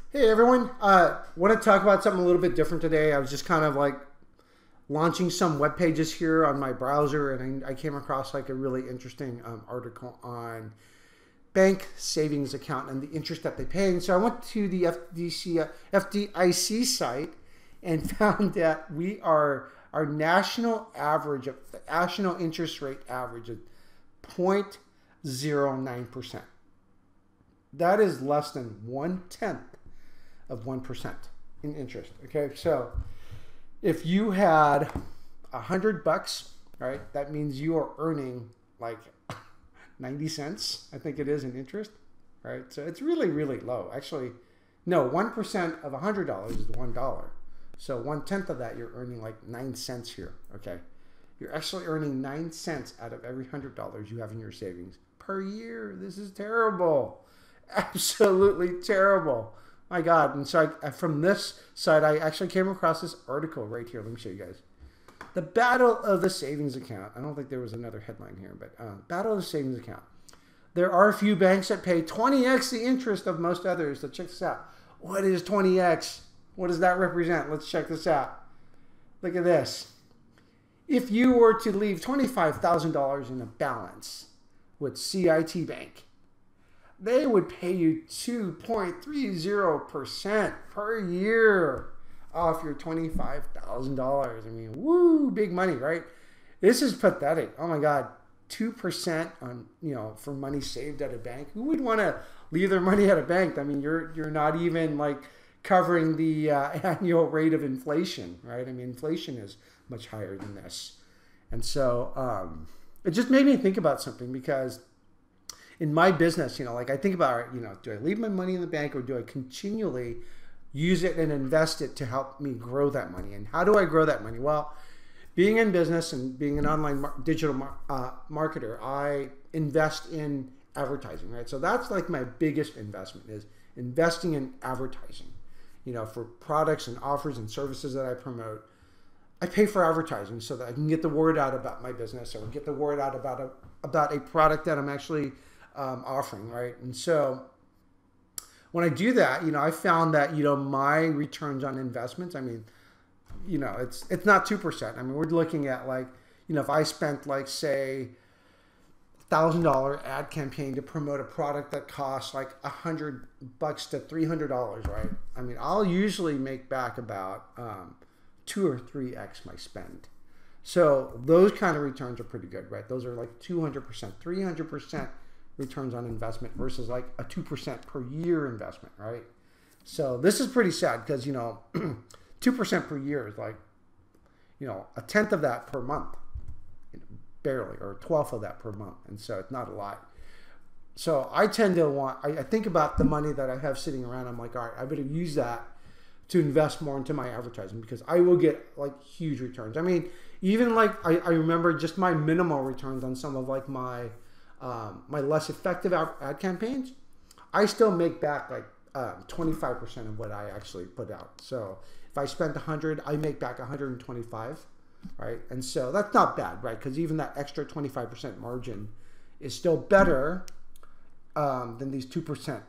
Hey everyone, want to talk about something a little bit different today. I was just kind of like launching some web pages here on my browser, and I came across like a really interesting article on bank savings account and the interest that they pay. And so I went to the FDIC site and found that our national average of the national interest rate average is 0.09%. That is less than 1/10 of 1% in interest. Okay, so if you had $100, right, that means you are earning like 90 cents, I think it is, in interest, right? So it's really, really low. Actually, no, 1% of $100 is $1. So 1/10 of that, you're earning like 9 cents here. Okay, you're actually earning 9 cents out of every $100 you have in your savings per year. This is terrible. Absolutely terrible. My God. And so from this side, I actually came across this article right here. Let me show you guys. The Battle of the Savings Account. I don't think there was another headline here, but Battle of the Savings Account. There are a few banks that pay 20x the interest of most others. So check this out. What is 20x? What does that represent? Let's check this out. Look at this. If you were to leave $25,000 in a balance with CIT Bank, they would pay you 2.30% per year off your $25,000. I mean, woo, big money, right? This is pathetic. Oh my God, 2% on, for money saved at a bank. Who would want to leave their money at a bank? I mean, you're not even like covering the annual rate of inflation, right? I mean, inflation is much higher than this. And so it just made me think about something, because in my business, like I think about, do I leave my money in the bank, or do I continually use it and invest it to help me grow that money? And how do I grow that money? Well, being in business and being an online digital marketer, I invest in advertising, right? So that's like my biggest investment, is investing in advertising, for products and offers and services that I promote. I pay for advertising so that I can get the word out about my business, or get the word out about a product that I'm actually offering, right? And so when I do that, I found that, my returns on investments, I mean, it's not 2%. I mean, we're looking at like, if I spent like, say, $1,000 ad campaign to promote a product that costs like $100 to $300, right? I mean, I'll usually make back about 2 or 3x my spend. So those kind of returns are pretty good, right? Those are like 200%, 300% returns on investment versus like a 2% per year investment, right? So this is pretty sad, because 2% per year is like a tenth of that per month, barely, or a 12th of that per month, and so it's not a lot. So I tend to I think about the money that I have sitting around. I'm like, all right, I better use that to invest more into my advertising, because I will get like huge returns. I mean, even like I remember just my minimal returns on some of like my less effective ad campaigns, I still make back like 25% of what I actually put out. So if I spent 100, I make back 125, right? And so that's not bad, right? Because even that extra 25% margin is still better than these 2%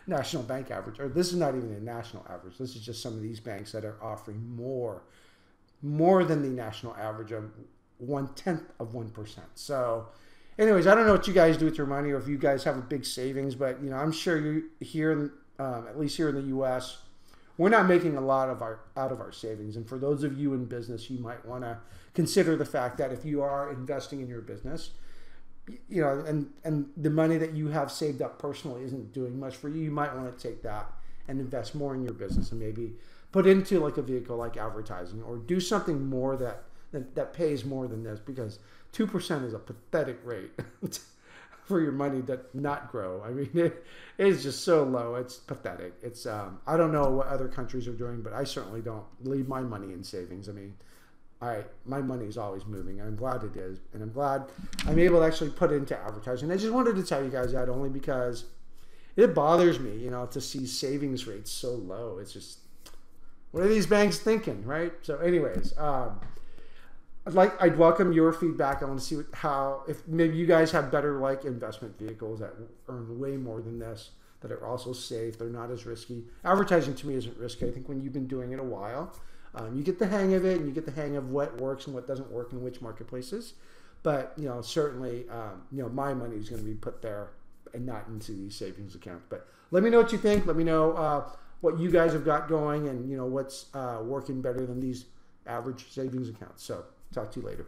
national bank average. Or this is not even a national average. This is just some of these banks that are offering more than the national average of 1/10 of 1%. So anyways, I don't know what you guys do with your money, or if you guys have a big savings, but I'm sure you here, at least here in the U.S., we're not making a lot out of our savings. And for those of you in business, you might want to consider the fact that if you are investing in your business, and the money that you have saved up personally isn't doing much for you, you might want to take that and invest more in your business, and maybe put into like a vehicle like advertising, or do something more that pays more than this, because 2% is a pathetic rate for your money to not grow. I mean, it is just so low. It's pathetic. It's I don't know what other countries are doing, but I certainly don't leave my money in savings. I mean, my money is always moving, and I'm glad it is, and I'm glad I'm able to actually put it into advertising. I just wanted to tell you guys that, only because it bothers me, to see savings rates so low. It's just, what are these banks thinking, right? So anyways, I'd welcome your feedback. I want to see if maybe you guys have better like investment vehicles that earn way more than this, that are also safe. They're not as risky. Advertising to me isn't risky. I think when you've been doing it a while, you get the hang of it, and you get the hang of what works and what doesn't work in which marketplaces. But certainly, my money is going to be put there and not into these savings accounts. But let me know what you think. Let me know what you guys have got going, and what's working better than these average savings accounts. So talk to you later.